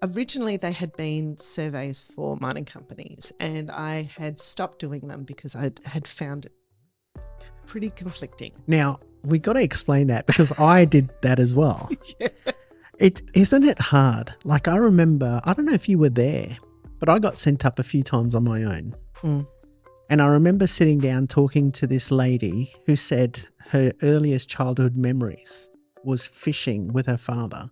originally they had been surveys for mining companies, and I had stopped doing them because I had found it pretty conflicting. Now, we got to explain that because I did that as well. Yeah. Isn't it hard? Like, I remember, I don't know if you were there, but I got sent up a few times on my own. Mm. And I remember sitting down talking to this lady who said her earliest childhood memories was fishing with her father.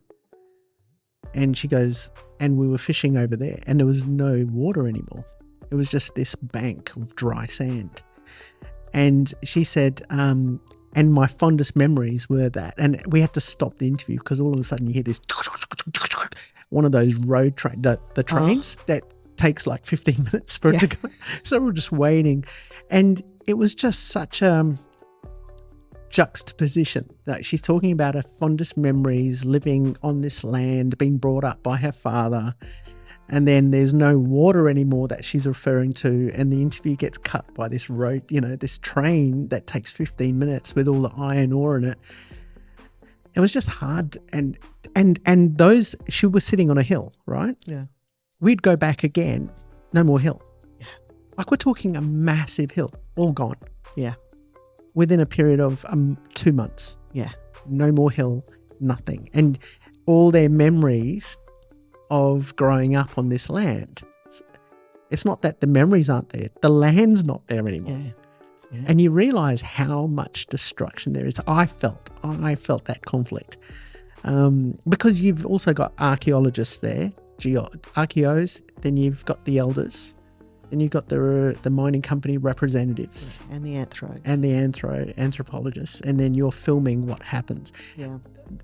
And she goes, and we were fishing over there and there was no water anymore. It was just this bank of dry sand. And she said, and my fondest memories were that. And we had to stop the interview because all of a sudden you hear this, one of those road train, the trains that takes like 15 minutes for it to go. So we're just waiting. And it was just such a juxtaposition. Like, she's talking about her fondest memories, living on this land, being brought up by her father. And then there's no water anymore that she's referring to. And the interview gets cut by this road, this train that takes 15 minutes with all the iron ore in it. It was just hard. And those, she was sitting on a hill, right? Yeah. We'd go back again, no more hill. Yeah. Like, we're talking a massive hill, all gone. Yeah. Within a period of 2 months. Yeah. No more hill, nothing. And all their memories of growing up on this land. It's not that the memories aren't there. The land's not there anymore. Yeah. Yeah. And you realise how much destruction there is. I felt that conflict. Because you've also got archaeologists there, archaeos, then you've got the elders, then you've got the mining company representatives. And the anthro. And the anthropologists. And then you're filming what happens. Yeah.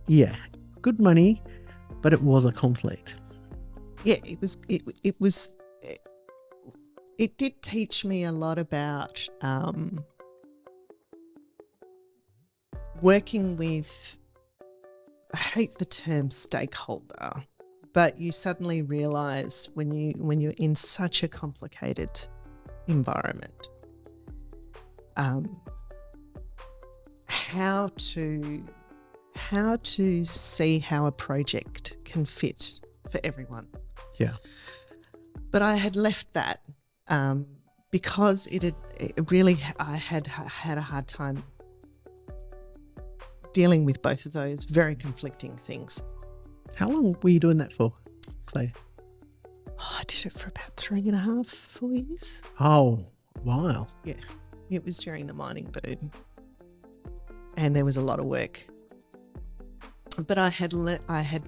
Yeah. Good money, but it was a conflict. Yeah, it did teach me a lot about working with, I hate the term stakeholder, but you suddenly realise when you're in such a complicated environment, how to see how a project can fit for everyone. Yeah. But I had left that because I had a hard time dealing with both of those very conflicting things. How long were you doing that for, Claire? Oh, I did it for about 3.5, 4 years. Oh, wow. Yeah. It was during the mining boom. And there was a lot of work. But I had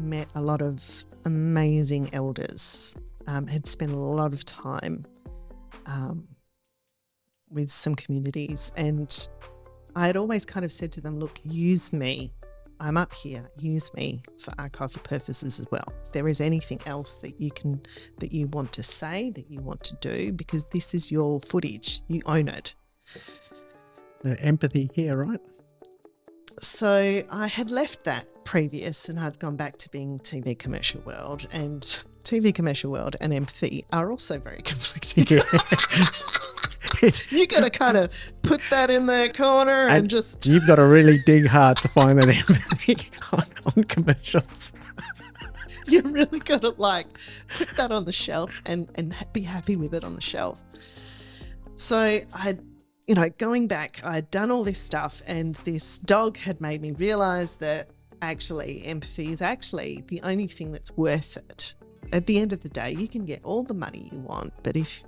met a lot of amazing elders, had spent a lot of time with some communities, and I had always kind of said to them, look, use me. I'm up here. Use me for archival purposes as well. If there is anything else that you want to say, that you want to do, because this is your footage. You own it. Empathy here, right? So I had left that previous and I'd gone back to being TV commercial world, and TV commercial world and empathy are also very conflicting. You got to kind of put that in their corner and just... You've got to really dig hard to find that empathy on commercials. You really got to put that on the shelf and be happy with it on the shelf. So going back, I'd done all this stuff, and this dog had made me realise that actually empathy is actually the only thing that's worth it. At the end of the day, you can get all the money you want, but if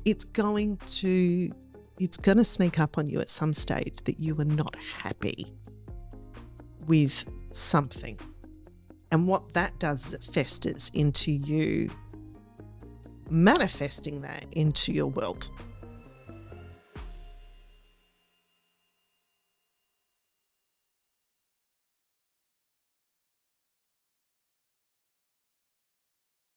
it's going to sneak up on you at some stage that you are not happy with something. And what that does is it festers into you manifesting that into your world.